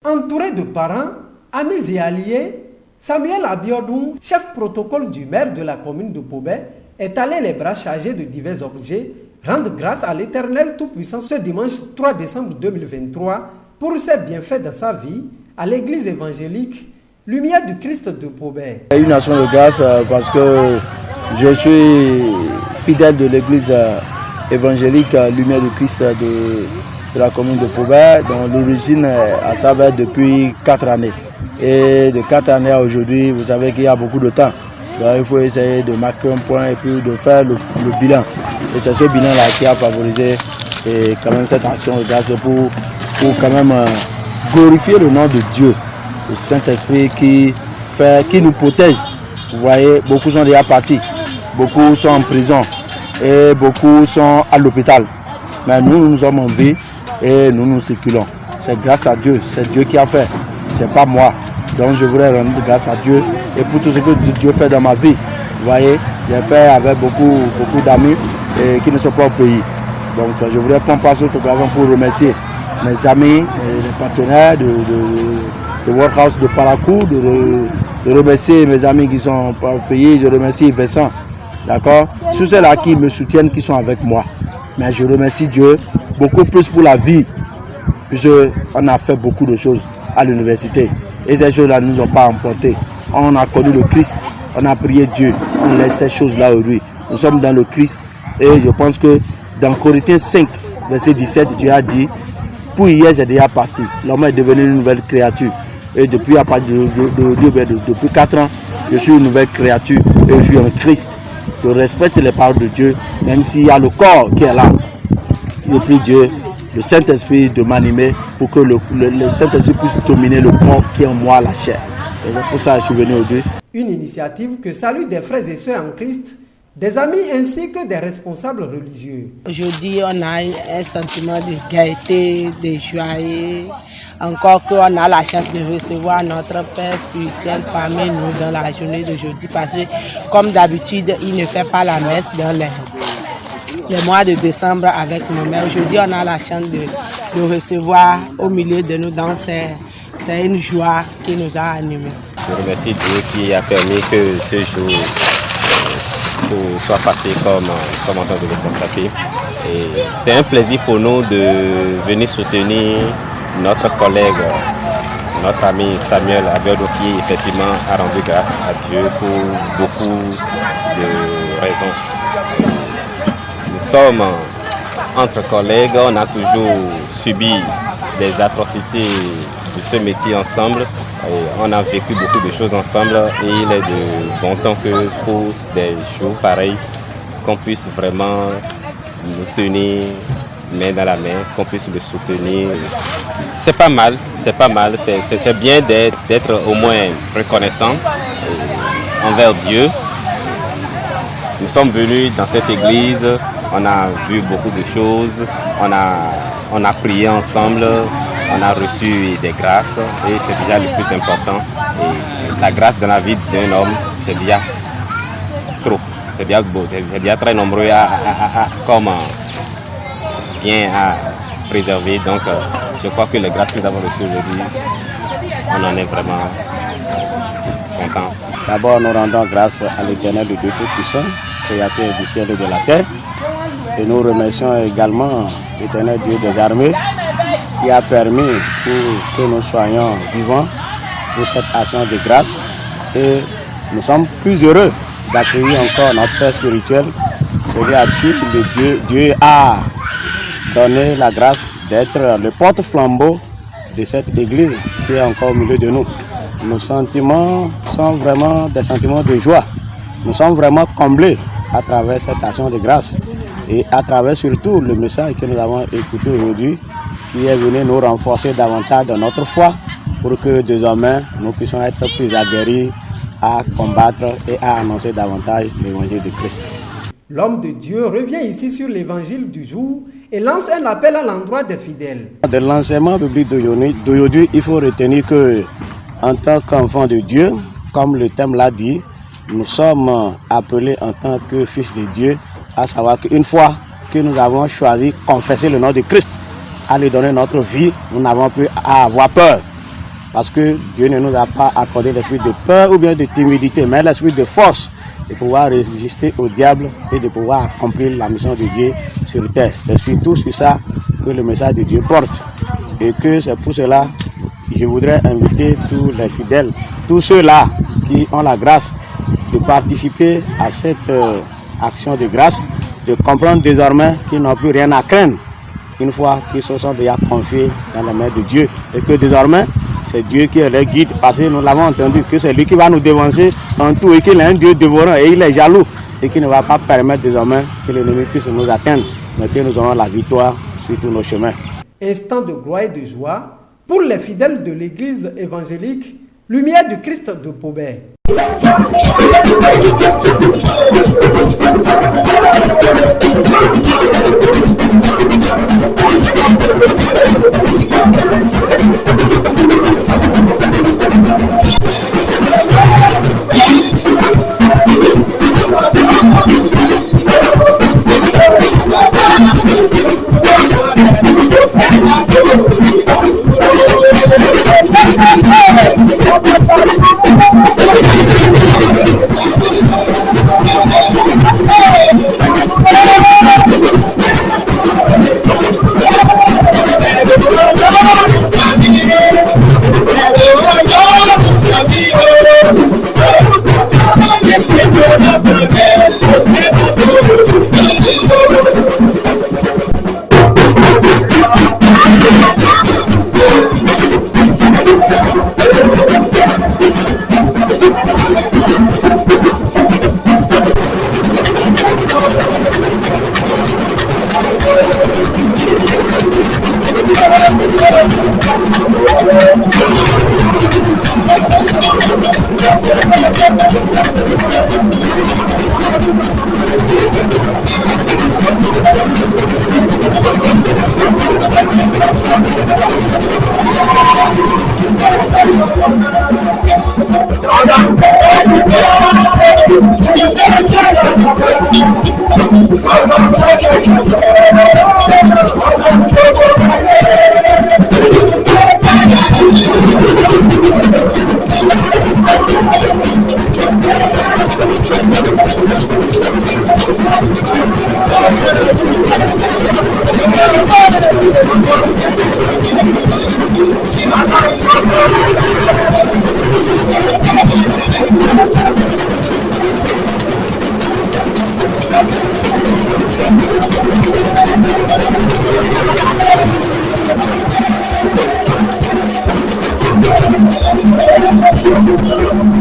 Entouré de parents, amis et alliés, Samuel Abiodun, chef protocole du maire de la commune de Pobé, est allé les bras chargés de divers objets rendre grâce à l'Éternel Tout-Puissant ce dimanche 3 décembre 2023 pour ses bienfaits dans sa vie à l'église évangélique Lumière du Christ de Pobé. Une action de grâce parce que je suis fidèle de l'église évangélique Lumière du Christ de la commune de Pobé, dont l'origine à ça va depuis 4 années. Et de 4 années à aujourd'hui, vous savez qu'il y a beaucoup de temps. Donc il faut essayer de marquer un point et puis de faire le bilan. Et c'est ce bilan-là qui a favorisé quand même cette action de grâce pour quand même glorifier le nom de Dieu, le Saint-Esprit qui nous protège. Vous voyez, beaucoup sont déjà partis, beaucoup sont en prison et beaucoup sont à l'hôpital. Mais nous sommes en vie et nous circulons. C'est grâce à Dieu, c'est Dieu qui a fait, c'est pas moi. Donc je voudrais rendre grâce à Dieu et pour tout ce que Dieu fait dans ma vie. Vous voyez, j'ai fait avec beaucoup d'amis qui ne sont pas au pays. Donc je voudrais prendre part sur cette occasion pour remercier mes amis, les partenaires de Workhouse de Parakou, de remercier mes amis qui sont pas au pays. Je remercie Vincent, d'accord, tous ceux-là qui me soutiennent, qui sont avec moi. Mais je remercie Dieu beaucoup plus pour la vie, puisqu'on a fait beaucoup de choses à l'université. Et ces choses-là ne nous ont pas emportés. On a connu le Christ, on a prié Dieu, on laisse ces choses-là aujourd'hui. Nous sommes dans le Christ et je pense que dans Corinthiens 5, verset 17, Dieu a dit, pour hier j'ai déjà parti, l'homme est devenu une nouvelle créature. Et depuis 4 ans, je suis une nouvelle créature et je suis en Christ. Je respecte les paroles de Dieu, même s'il y a le corps qui est là. Je prie Dieu, le Saint-Esprit, de m'animer pour que le Saint-Esprit puisse dominer le corps qui est en moi, la chair. Et pour ça, je suis venu aujourd'hui. Une initiative que salue des frères et sœurs en Christ, des amis ainsi que des responsables religieux. Aujourd'hui, on a un sentiment de gaieté, de joie. Encore qu'on a la chance de recevoir notre Père spirituel parmi nous dans la journée d'aujourd'hui. Parce que, comme d'habitude, il ne fait pas la messe dans les mois de décembre avec nous. Mais aujourd'hui, on a la chance de recevoir au milieu de nous dans c'est une joie qui nous a animés. Je remercie Dieu qui a permis que ce jour soit passé comme on vient de le constater. Et c'est un plaisir pour nous de venir soutenir notre collègue, notre ami Samuel Abiodun qui effectivement a rendu grâce à Dieu pour beaucoup de raisons. Nous sommes entre collègues, on a toujours subi des atrocités de ce métier ensemble. Et on a vécu beaucoup de choses ensemble et il est de bon temps que pour des jours pareils, qu'on puisse vraiment nous tenir main dans la main, qu'on puisse le soutenir. C'est pas mal, c'est bien d'être au moins reconnaissant envers Dieu. Nous sommes venus dans cette église, on a vu beaucoup de choses, on a prié ensemble. On a reçu des grâces et c'est déjà le plus important. Et la grâce dans la vie d'un homme, c'est déjà trop, c'est déjà beau, c'est déjà très nombreux bien à préserver. Donc je crois que les grâces que nous avons reçues aujourd'hui, on en est vraiment content. D'abord, nous rendons grâce à l'Éternel de Dieu Tout-Puissant, Créateur du ciel et de la terre. Et nous remercions également l'Éternel Dieu des armées, qui a permis pour que nous soyons vivants pour cette action de grâce. Et nous sommes plus heureux d'accueillir encore notre Père spirituel, celui à qui Dieu a donné la grâce d'être le porte-flambeau de cette église qui est encore au milieu de nous. Nos sentiments sont vraiment des sentiments de joie. Nous sommes vraiment comblés à travers cette action de grâce et à travers surtout le message que nous avons écouté aujourd'hui, qui est venu nous renforcer davantage dans notre foi pour que désormais nous puissions être plus aguerris à combattre et à annoncer davantage l'évangile de Christ. L'homme de Dieu revient ici sur l'évangile du jour et lance un appel à l'endroit des fidèles. De l'enseignement biblique d'aujourd'hui, il faut retenir que en tant qu'enfant de Dieu, comme le thème l'a dit, nous sommes appelés en tant que fils de Dieu, à savoir qu'une fois que nous avons choisi de confesser le nom de Christ, à lui donner notre vie, nous n'avons plus à avoir peur. parce que Dieu ne nous a pas accordé l'esprit de peur ou bien de timidité, mais l'esprit de force, de pouvoir résister au diable et de pouvoir accomplir la mission de Dieu sur terre. C'est surtout sur ça que le message de Dieu porte. Et que c'est pour cela que je voudrais inviter tous les fidèles, tous ceux-là qui ont la grâce de participer à cette action de grâce, de comprendre désormais qu'ils n'ont plus rien à craindre une fois qu'ils se sont déjà confiés dans les mains de Dieu. Et que désormais, c'est Dieu qui est leur guide, parce que nous l'avons entendu, que c'est lui qui va nous dévancer en tout et qu'il est un Dieu dévorant et il est jaloux et qui ne va pas permettre désormais que l'ennemi puisse nous atteindre, mais que nous aurons la victoire sur tous nos chemins. Instant de gloire et de joie pour les fidèles de l'église évangélique Lumière du Christ de Paubert. Thank you.